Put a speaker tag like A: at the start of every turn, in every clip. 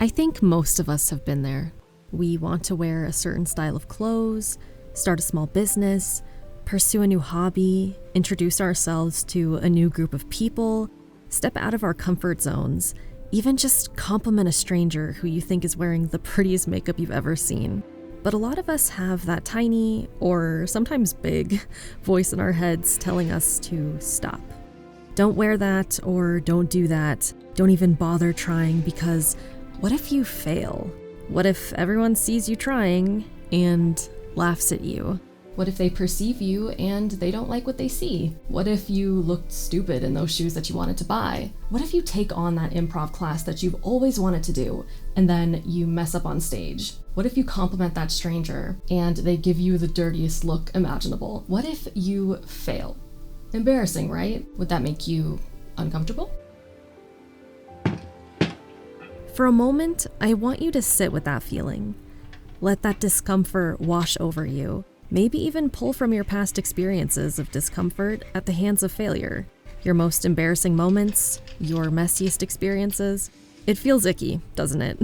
A: I think most of us have been there. We want to wear a certain style of clothes, start a small business, pursue a new hobby, introduce ourselves to a new group of people, step out of our comfort zones, even just compliment a stranger who you think is wearing the prettiest makeup you've ever seen. But a lot of us have that tiny, or sometimes big, voice in our heads telling us to stop. Don't wear that, or don't do that. Don't even bother trying, because what if you fail? What if everyone sees you trying and laughs at you? What if they perceive you and they don't like what they see? What if you looked stupid in those shoes that you wanted to buy? What if you take on that improv class that you've always wanted to do and then you mess up on stage? What if you compliment that stranger and they give you the dirtiest look imaginable? What if you fail? Embarrassing, right? Would that make you uncomfortable? For a moment, I want you to sit with that feeling. Let that discomfort wash over you. Maybe even pull from your past experiences of discomfort at the hands of failure. Your most embarrassing moments, your messiest experiences. It feels icky, doesn't it?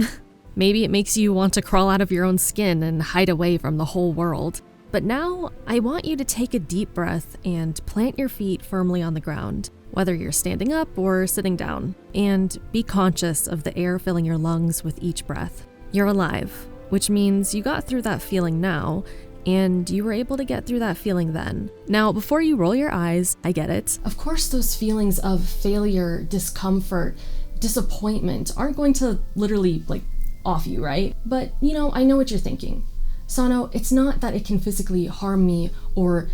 A: Maybe it makes you want to crawl out of your own skin and hide away from the whole world. But now, I want you to take a deep breath and plant your feet firmly on the ground, whether you're standing up or sitting down, and be conscious of the air filling your lungs with each breath. You're alive, which means you got through that feeling now, and you were able to get through that feeling then. Now, before you roll your eyes, I get it. Of course, those feelings of failure, discomfort, disappointment aren't going to literally, off you, right? But, I know what you're thinking. Sano, it's not that it can physically harm me or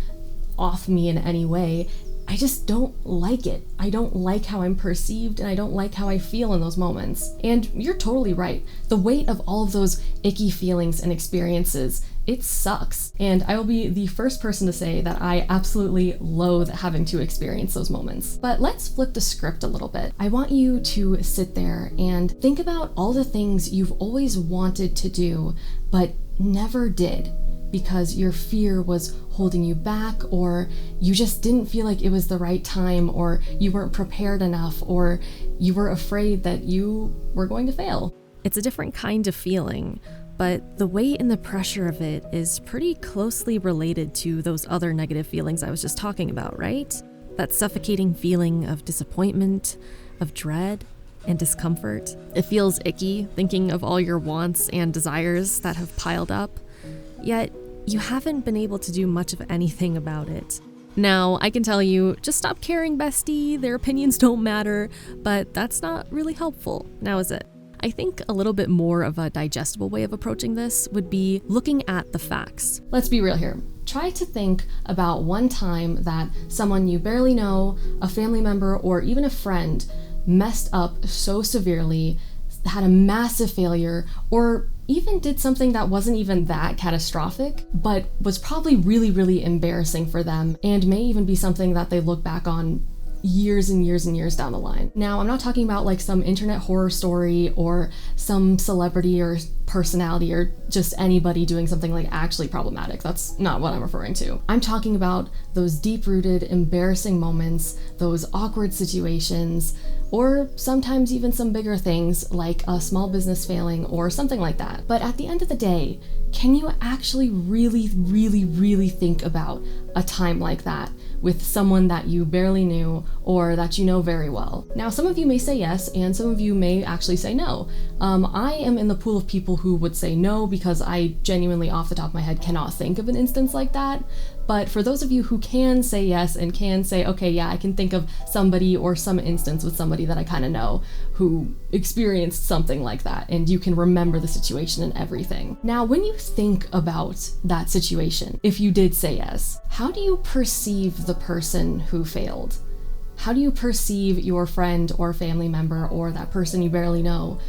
A: off me in any way. I just don't like it. I don't like how I'm perceived, and I don't like how I feel in those moments. And you're totally right. The weight of all of those icky feelings and experiences, it sucks. And I will be the first person to say that I absolutely loathe having to experience those moments. But let's flip the script a little bit. I want you to sit there and think about all the things you've always wanted to do, but never did, because your fear was holding you back, or you just didn't feel like it was the right time, or you weren't prepared enough, or you were afraid that you were going to fail. It's a different kind of feeling, but the weight and the pressure of it is pretty closely related to those other negative feelings I was just talking about, right? That suffocating feeling of disappointment, of dread, and discomfort. It feels icky thinking of all your wants and desires that have piled up, yet you haven't been able to do much of anything about it. Now, I can tell you, just stop caring, bestie, their opinions don't matter, but that's not really helpful, now is it? I think a little bit more of a digestible way of approaching this would be looking at the facts. Let's be real here. Try to think about one time that someone you barely know, a family member, or even a friend messed up so severely, had a massive failure, or even did something that wasn't even that catastrophic, but was probably really, really embarrassing for them, and may even be something that they look back on years and years and years down the line. Now, I'm not talking about some internet horror story or some celebrity or personality or just anybody doing something actually problematic. That's not what I'm referring to. I'm talking about those deep-rooted, embarrassing moments, those awkward situations, or sometimes even some bigger things like a small business failing or something like that. But at the end of the day, can you actually really, really, really think about a time like that with someone that you barely knew or that you know very well? Now, some of you may say yes, and some of you may actually say no. I am in the pool of people who would say no, because I genuinely, off the top of my head, cannot think of an instance like that. But for those of you who can say yes and can say, okay, yeah, I can think of somebody or some instance with somebody that I kind of know who experienced something like that, and you can remember the situation and everything. Now, when you think about that situation, if you did say yes, how do you perceive the person who failed? How do you perceive your friend or family member or that person you barely know?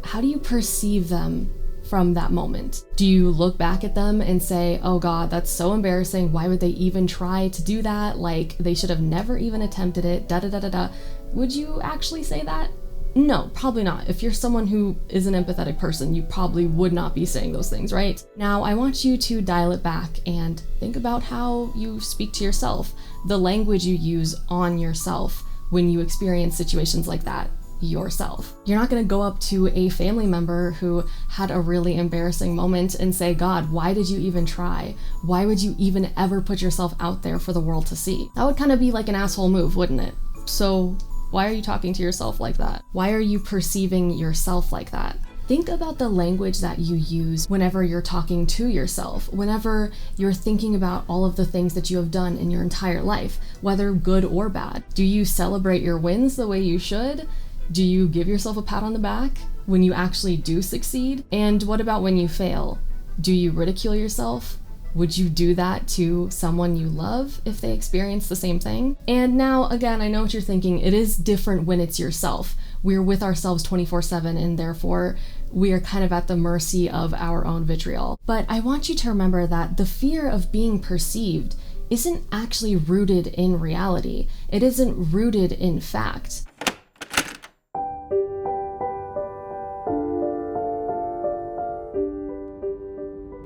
A: How do you perceive them from that moment? Do you look back at them and say, oh God, that's so embarrassing, why would they even try to do that? They should have never even attempted it, da-da-da-da-da. Would you actually say that? No, probably not. If you're someone who is an empathetic person, you probably would not be saying those things, right? Now, I want you to dial it back and think about how you speak to yourself, the language you use on yourself when you experience situations like that. yourself. You're not gonna go up to a family member who had a really embarrassing moment and say, God, why did you even try? Why would you even ever put yourself out there for the world to see? That would kind of be like an asshole move, wouldn't it? So why are you talking to yourself like that? Why are you perceiving yourself like that? Think about the language that you use whenever you're talking to yourself, whenever you're thinking about all of the things that you have done in your entire life, whether good or bad. Do you celebrate your wins the way you should? Do you give yourself a pat on the back when you actually do succeed? And what about when you fail? Do you ridicule yourself? Would you do that to someone you love if they experience the same thing? And now, again, I know what you're thinking. It is different when it's yourself. We're with ourselves 24/7, and therefore we are kind of at the mercy of our own vitriol. But I want you to remember that the fear of being perceived isn't actually rooted in reality. It isn't rooted in fact.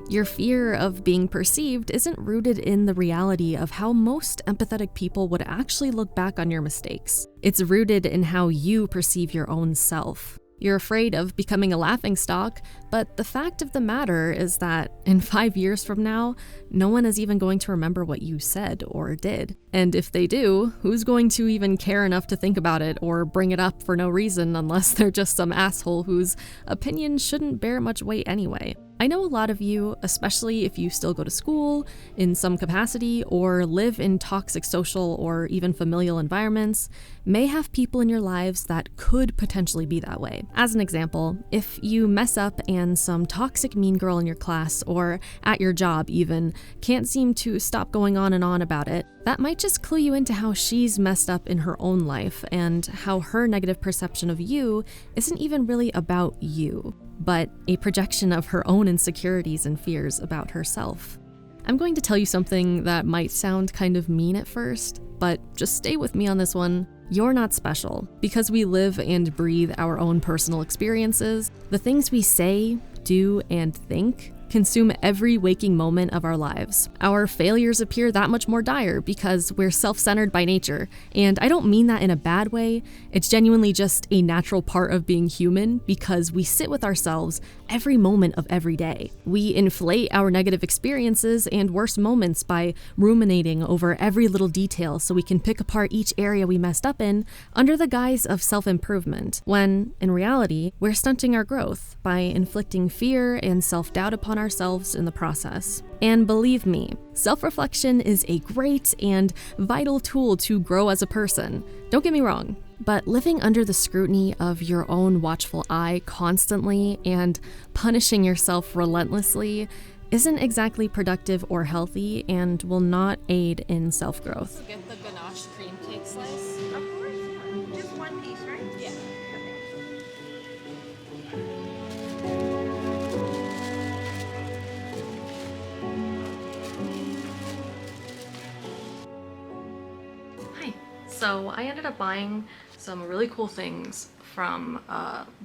A: Your fear of being perceived isn't rooted in the reality of how most empathetic people would actually look back on your mistakes. It's rooted in how you perceive your own self. You're afraid of becoming a laughingstock, but the fact of the matter is that in 5 years from now, no one is even going to remember what you said or did. And if they do, who's going to even care enough to think about it or bring it up for no reason unless they're just some asshole whose opinion shouldn't bear much weight anyway? I know a lot of you, especially if you still go to school in some capacity or live in toxic social or even familial environments, may have people in your lives that could potentially be that way. As an example, if you mess up and some toxic mean girl in your class or at your job even can't seem to stop going on and on about it, that might just clue you into how she's messed up in her own life and how her negative perception of you isn't even really about you, but a projection of her own insecurities and fears about herself. I'm going to tell you something that might sound kind of mean at first, but just stay with me on this one. You're not special. Because we live and breathe our own personal experiences, the things we say, do, and think consume every waking moment of our lives. Our failures appear that much more dire because we're self-centered by nature, and I don't mean that in a bad way. It's genuinely just a natural part of being human because we sit with ourselves every moment of every day. We inflate our negative experiences and worst moments by ruminating over every little detail so we can pick apart each area we messed up in under the guise of self-improvement, when, in reality, we're stunting our growth by inflicting fear and self-doubt upon ourselves in the process. And believe me, self-reflection is a great and vital tool to grow as a person. Don't get me wrong, but living under the scrutiny of your own watchful eye constantly and punishing yourself relentlessly isn't exactly productive or healthy and will not aid in self-growth.
B: Get the ganache cream cake slice.
C: Of course, yeah. Just one piece, right?
B: Yeah.
A: Hi. So I ended up buying some really cool things from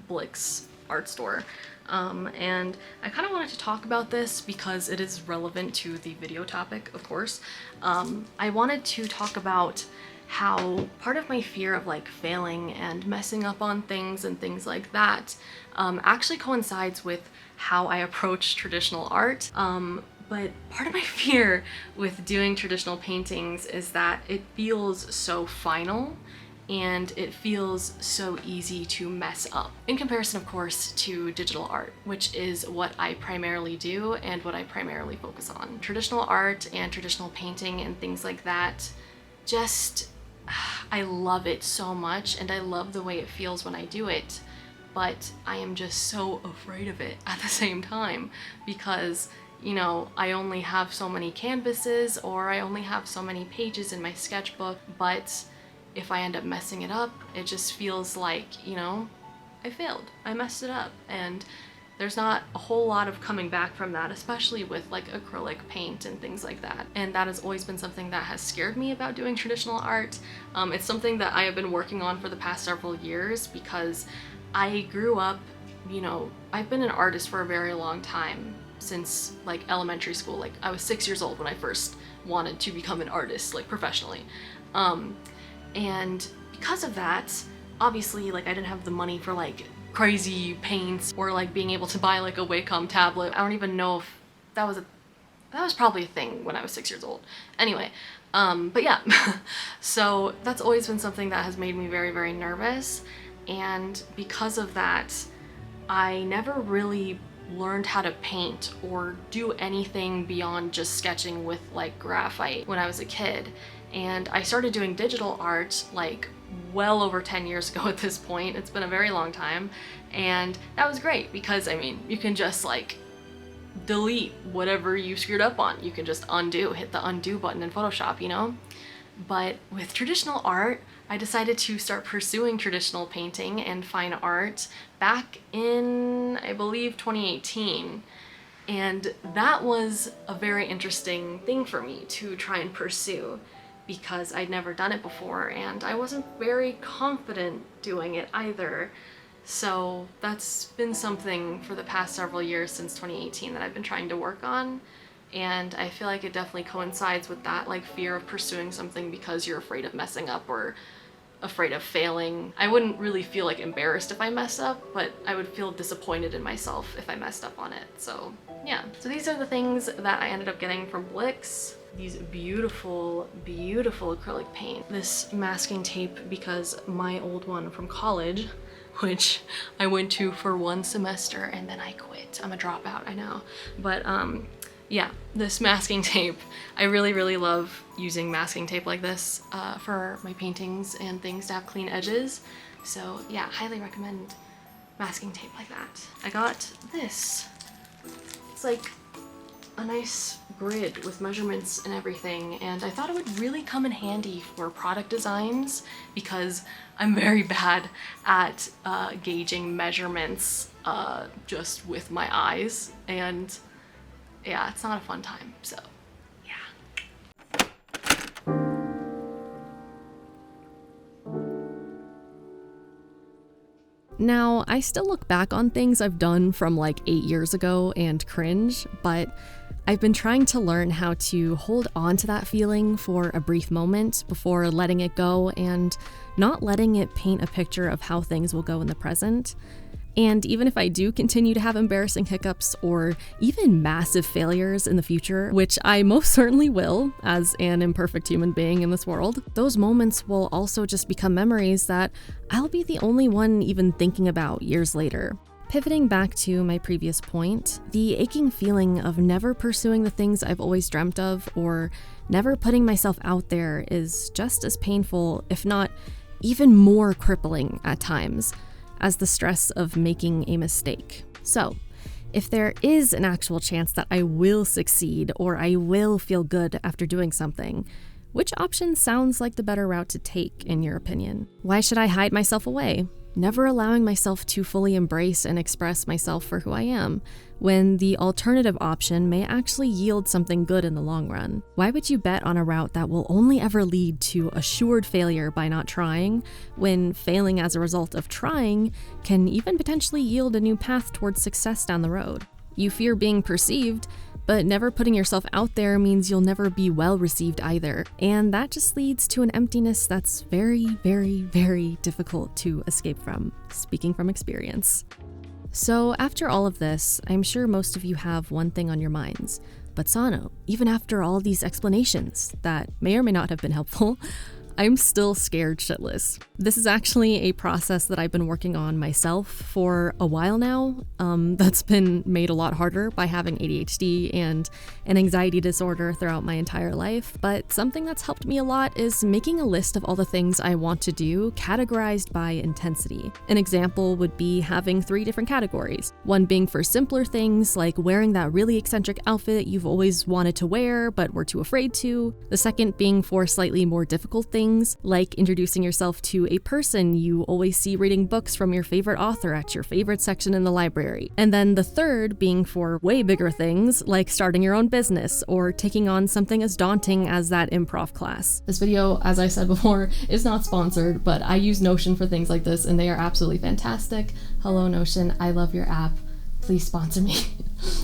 A: Blick's art store. And I kind of wanted to talk about this because it is relevant to the video topic, of course. I wanted to talk about how part of my fear of like failing and messing up on things and things like that actually coincides with how I approach traditional art. But part of my fear with doing traditional paintings is that it feels so final and it feels so easy to mess up. In comparison, of course, to digital art, which is what I primarily do and what I primarily focus on. Traditional art and traditional painting and things like that, just, I love it so much and I love the way it feels when I do it, but I am just so afraid of it at the same time because, you know, I only have so many canvases or I only have so many pages in my sketchbook, but if I end up messing it up, it just feels like, you know, I failed, I messed it up, and there's not a whole lot of coming back from that, especially with like acrylic paint and things like that. And that has always been something that has scared me about doing traditional art. It's something that I have been working on for the past several years because I grew up, you know, I've been an artist for a very long time, since like elementary school. Like I was 6 years old when I first wanted to become an artist, like professionally. And because of that,
D: obviously like I didn't have the money for like crazy paints or like being able to buy like a Wacom tablet. I don't even know if that was probably a thing when I was 6 years old. Anyway, but yeah, so that's always been something that has made me very, very nervous. And because of that, I never really learned how to paint or do anything beyond just sketching with like graphite when I was a kid. And I started doing digital art like well over 10 years ago at this point. It's been a very long time. And that was great because, I mean, you can just like delete whatever you screwed up on. You can just undo, hit the undo button in Photoshop, you know? But with traditional art, I decided to start pursuing traditional painting and fine art back in, I believe, 2018. And that was a very interesting thing for me to try and pursue because I'd never done it before and I wasn't very confident doing it either. So that's been something for the past several years since 2018 that I've been trying to work on. And I feel like it definitely coincides with that like fear of pursuing something because you're afraid of messing up or afraid of failing. I wouldn't really feel like embarrassed if I messed up, but I would feel disappointed in myself if I messed up on it. So yeah, so these are the things that I ended up getting from Blix. These beautiful, beautiful acrylic paint. This masking tape because my old one from college, which I went to for 1 semester and then I quit. I'm a dropout, I know. But yeah, this masking tape, I really, really love using masking tape like this for my paintings and things to have clean edges. So yeah, highly recommend masking tape like that. I got this. It's like a nice grid with measurements and everything, and I thought it would really come in handy for product designs because I'm very bad at gauging measurements just with my eyes, and yeah, it's not a fun time, so yeah.
A: Now, I still look back on things I've done from like 8 years ago and cringe, but I've been trying to learn how to hold on to that feeling for a brief moment before letting it go and not letting it paint a picture of how things will go in the present. And even if I do continue to have embarrassing hiccups or even massive failures in the future, which I most certainly will as an imperfect human being in this world, those moments will also just become memories that I'll be the only one even thinking about years later. Pivoting back to my previous point, the aching feeling of never pursuing the things I've always dreamt of or never putting myself out there is just as painful, if not even more crippling at times, as the stress of making a mistake. So, if there is an actual chance that I will succeed or I will feel good after doing something, which option sounds like the better route to take, in your opinion? Why should I hide myself away, never allowing myself to fully embrace and express myself for who I am, when the alternative option may actually yield something good in the long run? Why would you bet on a route that will only ever lead to assured failure by not trying, when failing as a result of trying can even potentially yield a new path towards success down the road? You fear being perceived, but never putting yourself out there means you'll never be well received either. And that just leads to an emptiness that's very, very, very difficult to escape from, speaking from experience. So after all of this, I'm sure most of you have one thing on your minds. But Sano, even after all these explanations that may or may not have been helpful, I'm still scared shitless. This is actually a process that I've been working on myself for a while now. That's been made a lot harder by having ADHD and an anxiety disorder throughout my entire life. But something that's helped me a lot is making a list of all the things I want to do, categorized by intensity. An example would be having 3 different categories. One being for simpler things like wearing that really eccentric outfit you've always wanted to wear but were too afraid to. The second being for slightly more difficult things like introducing yourself to a person you always see reading books from your favorite author at your favorite section in the library. And then the third being for way bigger things like starting your own business or taking on something as daunting as that improv class. This video, as I said before, is not sponsored, but I use Notion for things like this and they are absolutely fantastic. Hello Notion, I love your app. Please sponsor me.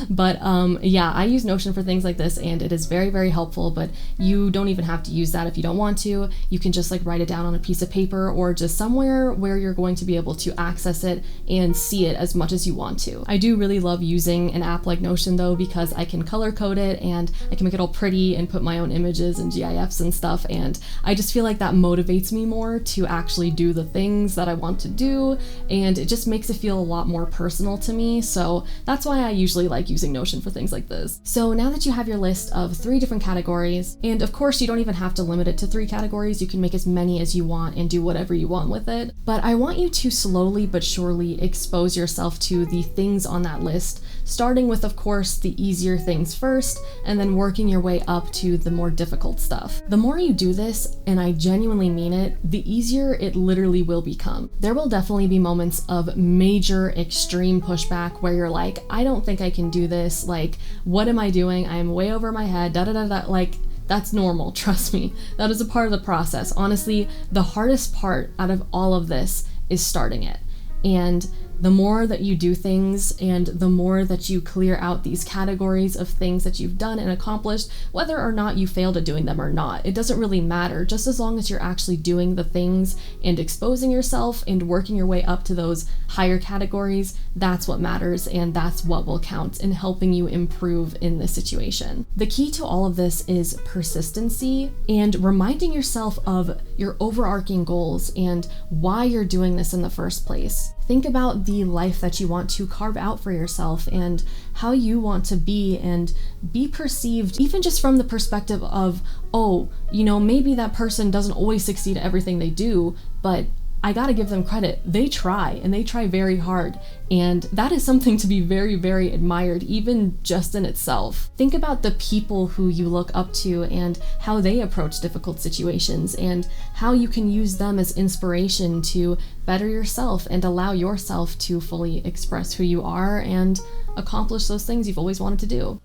D: But yeah, I use Notion for things like this, and it is very, very helpful, but you don't even have to use that if you don't want to. You can just like write it down on a piece of paper or just somewhere where you're going to be able to access it and see it as much as you want to. I do really love using an app like Notion though, because I can color code it and I can make it all pretty and put my own images and GIFs and stuff, and I just feel like that motivates me more to actually do the things that I want to do, and it just makes it feel a lot more personal to me. So that's why I usually like using Notion for things like this. So now that you have your list of 3 different categories, and of course you don't even have to limit it to 3 categories, you can make as many as you want and do whatever you want with it, but I want you to slowly but surely expose yourself to the things on that list, starting with, of course, the easier things first, and then working your way up to the more difficult stuff. The more you do this, and I genuinely mean it, the easier it literally will become. There will definitely be moments of major extreme pushback where you're like, I don't think I can do this, like, what am I doing? I'm way over my head, da da da da, like, that's normal, trust me. That is a part of the process. Honestly, the hardest part out of all of this is starting it. And the more that you do things and the more that you clear out these categories of things that you've done and accomplished, whether or not you failed at doing them or not, it doesn't really matter. Just as long as you're actually doing the things and exposing yourself and working your way up to those higher categories, that's what matters, and that's what will count in helping you improve in this situation. The key to all of this is persistency and reminding yourself of your overarching goals and why you're doing this in the first place. Think about the life that you want to carve out for yourself and how you want to be and be perceived, even just from the perspective of, oh, you know, maybe that person doesn't always succeed at everything they do, but I gotta give them credit. They try, and they try very hard. And that is something to be very, very admired, even just in itself. Think about the people who you look up to and how they approach difficult situations and how you can use them as inspiration to better yourself and allow yourself to fully express who you are and accomplish those things you've always wanted to do.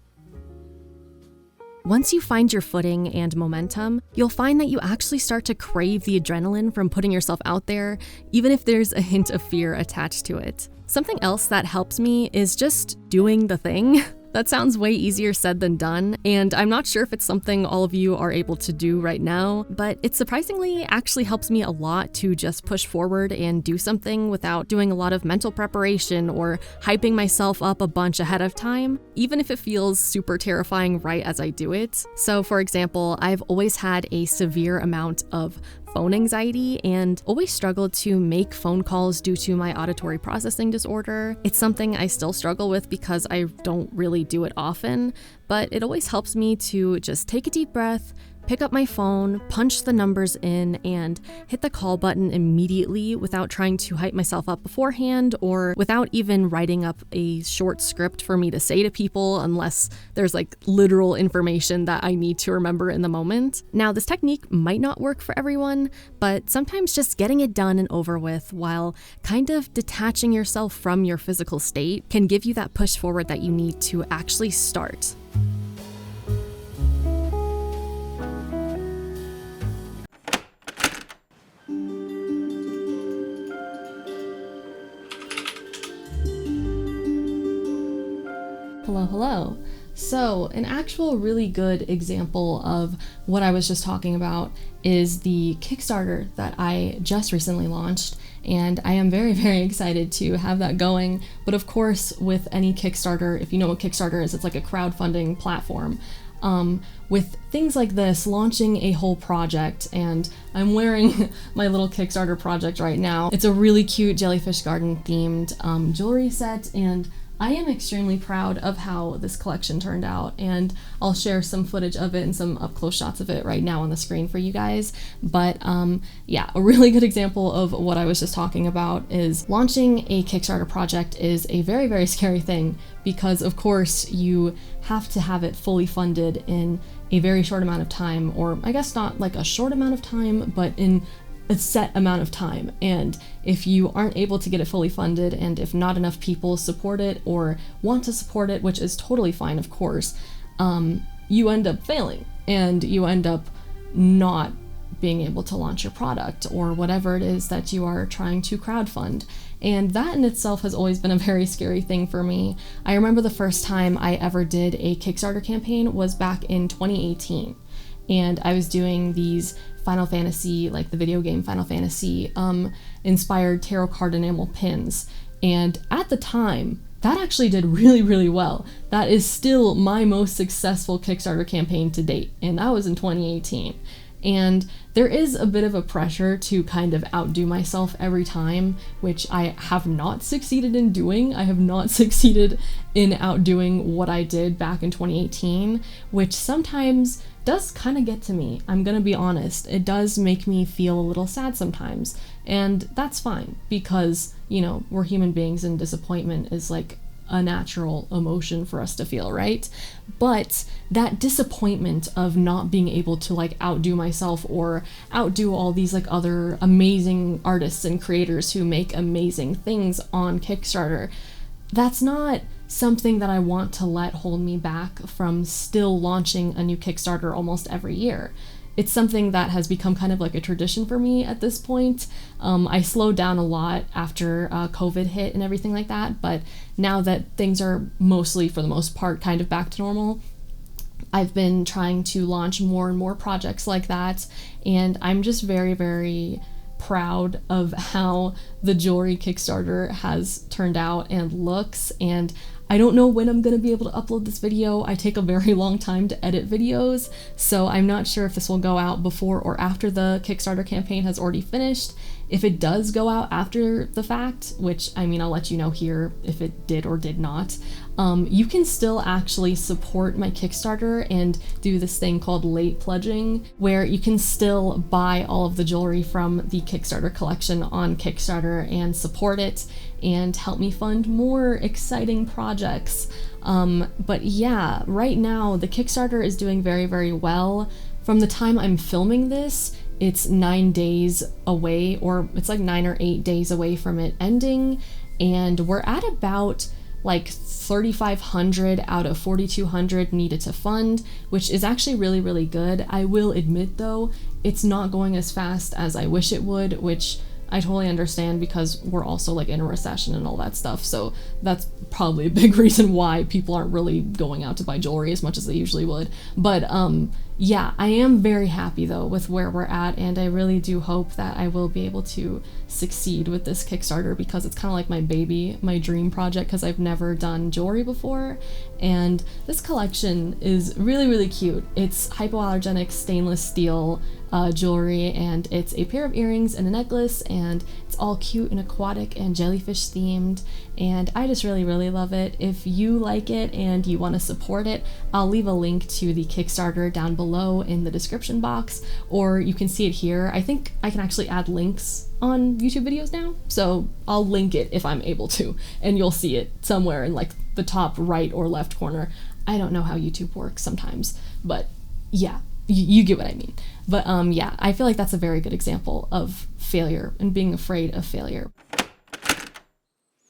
A: Once you find your footing and momentum, you'll find that you actually start to crave the adrenaline from putting yourself out there, even if there's a hint of fear attached to it. Something else that helps me is just doing the thing. That sounds way easier said than done, and I'm not sure if it's something all of you are able to do right now, but it surprisingly actually helps me a lot to just push forward and do something without doing a lot of mental preparation or hyping myself up a bunch ahead of time, even if it feels super terrifying right as I do it. So for example, I've always had a severe amount of phone anxiety and always struggled to make phone calls due to my auditory processing disorder. It's something I still struggle with because I don't really do it often, but it always helps me to just take a deep breath, pick up my phone, punch the numbers in, and hit the call button immediately without trying to hype myself up beforehand or without even writing up a short script for me to say to people unless there's like literal information that I need to remember in the moment. Now, this technique might not work for everyone, but sometimes just getting it done and over with while kind of detaching yourself from your physical state can give you that push forward that you need to actually start.
D: Hello. So an actual really good example of what I was just talking about is the Kickstarter that I just recently launched, and I am very, very excited to have that going. But of course, with any Kickstarter, if you know what Kickstarter is, it's like a crowdfunding platform. With things like this, launching a whole project, and I'm wearing my little Kickstarter project right now. It's a really cute jellyfish garden themed jewelry set, and I am extremely proud of how this collection turned out, and I'll share some footage of it and some up-close shots of it right now on the screen for you guys. But yeah, a really good example of what I was just talking about is launching a Kickstarter project is a very, very scary thing because, of course, you have to have it fully funded in a very short amount of time, or I guess not like a short amount of time, but in a set amount of time. And if you aren't able to get it fully funded, and if not enough people support it or want to support it, which is totally fine, of course, you end up failing and you end up not being able to launch your product or whatever it is that you are trying to crowdfund. And that in itself has always been a very scary thing for me. I remember the first time I ever did a Kickstarter campaign was back in 2018. And I was doing these Final Fantasy, like the video game Final Fantasy, inspired tarot card enamel pins. And at the time, that actually did really, really well. That is still my most successful Kickstarter campaign to date, and that was in 2018. And there is a bit of a pressure to kind of outdo myself every time, which I have not succeeded in doing. I have not succeeded in outdoing what I did back in 2018, which sometimes does kind of get to me. I'm gonna be honest. It does make me feel a little sad sometimes, and that's fine because, you know, we're human beings and disappointment is like a natural emotion for us to feel, right? But that disappointment of not being able to like outdo myself or outdo all these like other amazing artists and creators who make amazing things on Kickstarter, that's not something that I want to let hold me back from still launching a new Kickstarter almost every year. It's something that has become kind of like a tradition for me at this point. I slowed down a lot after COVID hit and everything like that, but now that things are mostly, for the most part, kind of back to normal, I've been trying to launch more and more projects like that, and I'm just very, very proud of how the jewelry Kickstarter has turned out and looks, and I don't know when I'm going to be able to upload this video. I take a very long time to edit videos, so I'm not sure if this will go out before or after the Kickstarter campaign has already finished. If it does go out after the fact, which, I mean, I'll let you know here if it did or did not, you can still actually support my Kickstarter and do this thing called late pledging, where you can still buy all of the jewelry from the Kickstarter collection on Kickstarter and support it and help me fund more exciting projects. But yeah, right now the Kickstarter is doing very, very well. From the time I'm filming this, it's 9 days away, or it's like 9 or 8 days away from it ending, and we're at about like 3,500 out of 4,200 needed to fund, which is actually really, really good. I will admit though, it's not going as fast as I wish it would, which I totally understand because we're also like in a recession and all that stuff, so that's probably a big reason why people aren't really going out to buy jewelry as much as they usually would. But yeah, I am very happy though with where we're at, and I really do hope that I will be able to succeed with this Kickstarter because it's kind of like my baby, my dream project, because I've never done jewelry before, and this collection is really, really cute. It's hypoallergenic stainless steel jewelry, and it's a pair of earrings and a necklace, and it's all cute and aquatic and jellyfish themed, and I just really, really love it. If you like it and you want to support it, I'll leave a link to the Kickstarter down below in the description box, or you can see it here. I think I can actually add links on YouTube videos now, so I'll link it if I'm able to, and you'll see it somewhere in like the top right or left corner. I don't know how YouTube works sometimes, but yeah, you get what I mean. But yeah, I feel like that's a very good example of failure and being afraid of failure.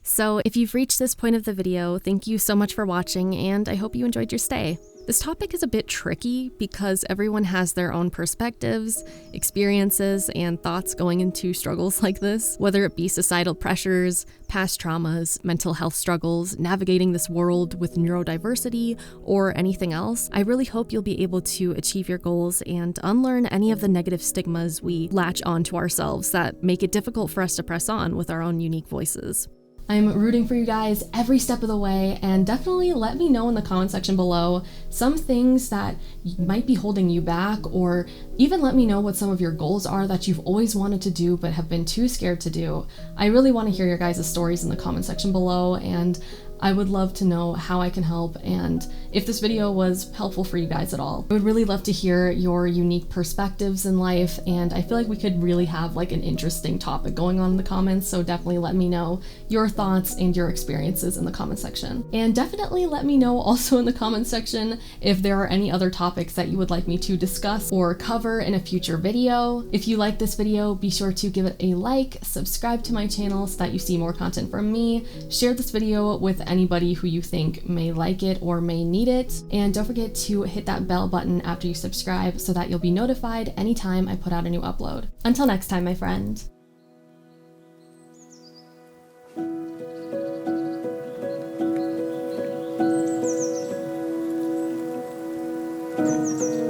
A: So if you've reached this point of the video, thank you so much for watching, and I hope you enjoyed your stay. This topic is a bit tricky because everyone has their own perspectives, experiences, and thoughts going into struggles like this, whether it be societal pressures, past traumas, mental health struggles, navigating this world with neurodiversity, or anything else. I really hope you'll be able to achieve your goals and unlearn any of the negative stigmas we latch onto ourselves that make it difficult for us to press on with our own unique voices.
D: I'm rooting for you guys every step of the way, and definitely let me know in the comment section below some things that might be holding you back, or even let me know what some of your goals are that you've always wanted to do but have been too scared to do. I really want to hear your guys' stories in the comment section below, and I would love to know how I can help and if this video was helpful for you guys at all. I would really love to hear your unique perspectives in life, and I feel like we could really have like an interesting topic going on in the comments, so definitely let me know your thoughts and your experiences in the comment section. And definitely let me know also in the comment section if there are any other topics that you would like me to discuss or cover in a future video. If you like this video, be sure to give it a like, subscribe to my channel so that you see more content from me, share this video with anybody who you think may like it or may need it, and don't forget to hit that bell button after you subscribe so that you'll be notified anytime I put out a new upload. Until next time, my friend. it.